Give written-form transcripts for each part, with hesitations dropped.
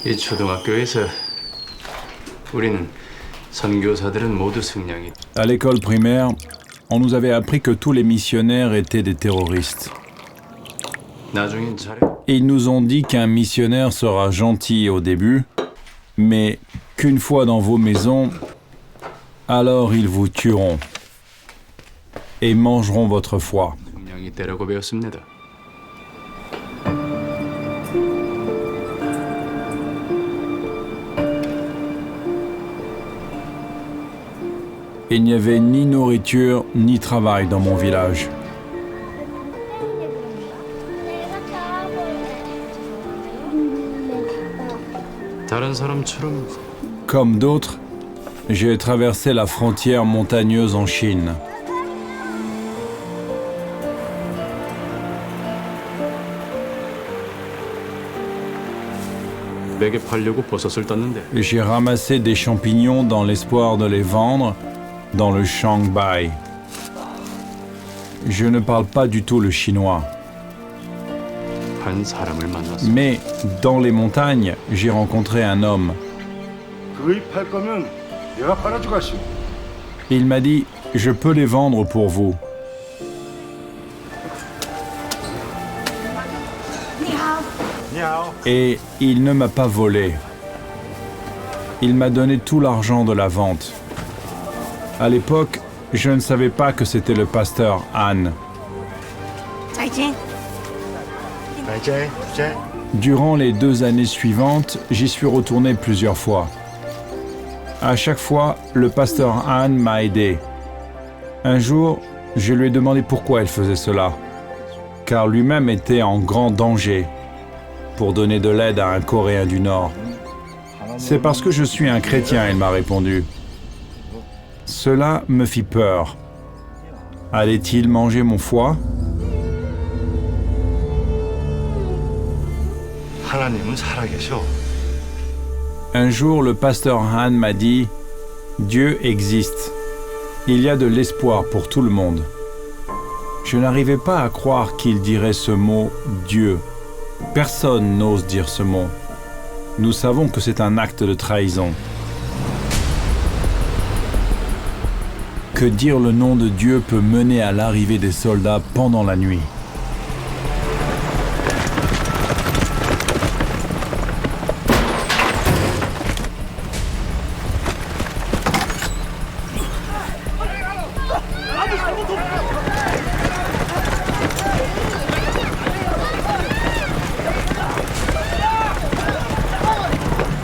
이 초등학교에서 우리는 선교사들은 모두 승량이. À l'école primaire, on nous avait appris que tous les missionnaires étaient des terroristes. 나중엔 잘해. Et ils nous ont dit qu'un missionnaire sera gentil au début, mais qu'une fois dans vos maisons, alors ils vous tueront et mangeront votre foie. 승량이 때라고 배웠습니다. Il n'y avait ni nourriture ni travail dans mon village. 다른 사람처럼 Comme d'autres, j'ai traversé la frontière montagneuse en Chine. 맥에 팔려고 버섯을 땄는데 J'ai ramassé des champignons dans l'espoir de les vendre dans le Shanghai. Je ne parle pas du tout le chinois. 한 사람을 만났어. Mais dans les montagnes, j'ai rencontré un homme. 그거 팔 거면 내가 팔아주겠어. Il m'a dit « Je peux les vendre pour vous ». Et il ne m'a pas volé. Il m'a donné tout l'argent de la vente. À l'époque, je ne savais pas que c'était le pasteur Han. Durant les 2 années suivantes, j'y suis retourné plusieurs fois. À chaque fois, le pasteur Han m'a aidé. Un jour, je lui ai demandé pourquoi il faisait cela, car lui-même était en grand danger pour donner de l'aide à un Coréen du Nord. C'est parce que je suis un chrétien, il m'a répondu. Cela me fit peur. Allait-il manger mon foie? 하나님은 살아계셔. Un jour, le pasteur Han m'a dit « Dieu existe. Il y a de l'espoir pour tout le monde. » Je n'arrivais pas à croire qu'il dirait ce mot « Dieu ». Personne n'ose dire ce mot. Nous savons que c'est un acte de trahison. Que dire le nom de Dieu peut mener à l'arrivée des soldats pendant la nuit.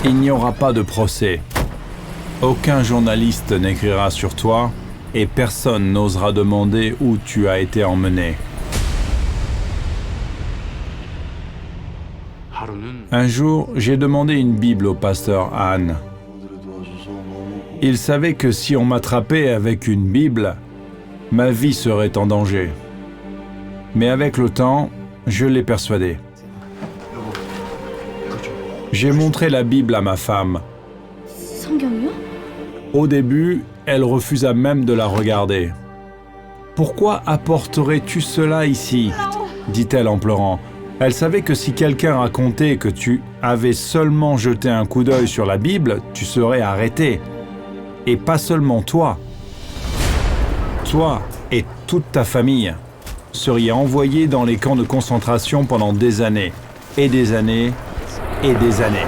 Il n'y aura pas de procès. Aucun journaliste n'écrira sur toi et personne n'osera demander où tu as été emmené. 하루는 Un jour, j'ai demandé une Bible au pasteur Han. Il savait que si on m'attrapait avec une Bible, ma vie serait en danger. Mais avec le temps, je l'ai persuadé. J'ai montré la Bible à ma femme. 성경이요? Au début, elle refusa même de la regarder. « Pourquoi apporterais-tu cela ici ?» dit-elle en pleurant. Elle savait que si quelqu'un racontait que tu avais seulement jeté un coup d'œil sur la Bible, tu serais arrêté. Et pas seulement toi. Toi et toute ta famille seriez envoyés dans les camps de concentration pendant des années, et des années, et des années.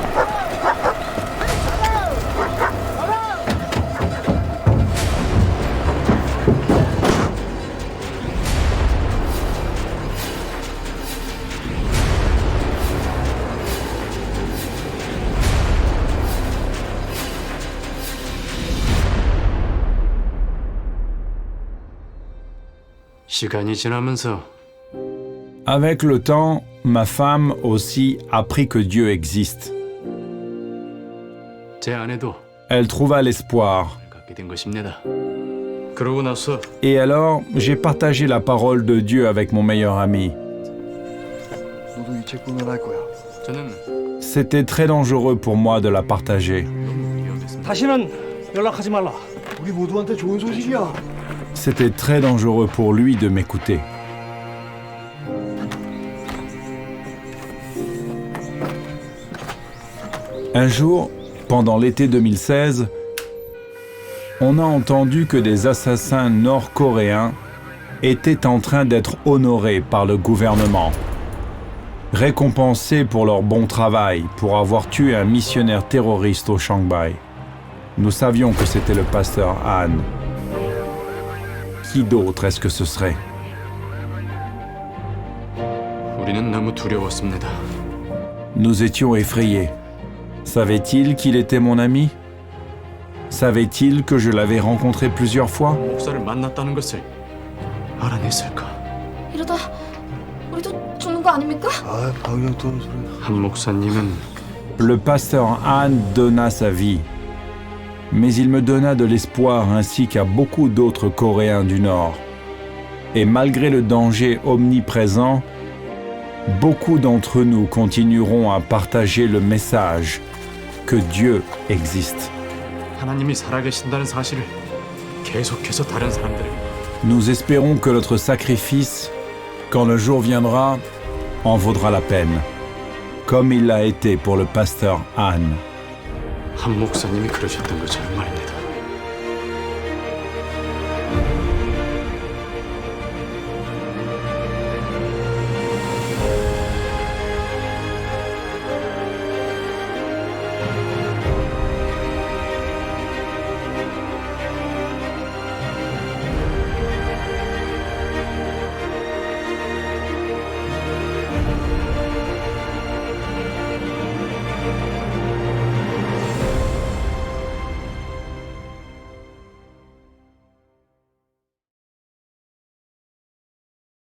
시간이 지나면서 Avec le temps, ma femme aussi apprit que Dieu existe. 제 아내도 Elle trouva l'espoir. 갖게 된 것입니다. 그러고 나서 Et alors, j'ai partagé la parole de Dieu avec mon meilleur ami. 너도 이 책 보면 알 거야. 저는 C'était très dangereux pour moi de la partager. 너무 위험했습니다. 다시는 연락하지 말라. 우리 모두한테 좋은 소식이야. C'était très dangereux pour lui de m'écouter. Un jour, pendant l'été 2016, on a entendu que des assassins nord-coréens étaient en train d'être honorés par le gouvernement, récompensés pour leur bon travail pour avoir tué un missionnaire terroriste au Shanghai. Nous savions que c'était le pasteur Han. Qui d'autre est-ce que ce serait? 우리는 너무 두려웠습니다. Nous étions effrayés. Savait-il qu'il était mon ami? Savait-il que je l'avais rencontré plusieurs fois? 목사를 만났다는 것을 알아냈을까? 이러다 우리도 죽는 거 아닙니까? 아, 방영 떠는 소리. 한 목사님은 Le pasteur Han donna sa vie. Mais il me donna de l'espoir ainsi qu'à beaucoup d'autres Coréens du Nord. Et malgré le danger omniprésent, beaucoup d'entre nous continueront à partager le message que Dieu existe. 하나님이 살아계신다는 사실을 계속해서 다른 사람들에게 Nous espérons que notre sacrifice, quand le jour viendra, en vaudra la peine, comme il l'a été pour le pasteur Han. 한 목사님이 그러셨던 것처럼 말입니다.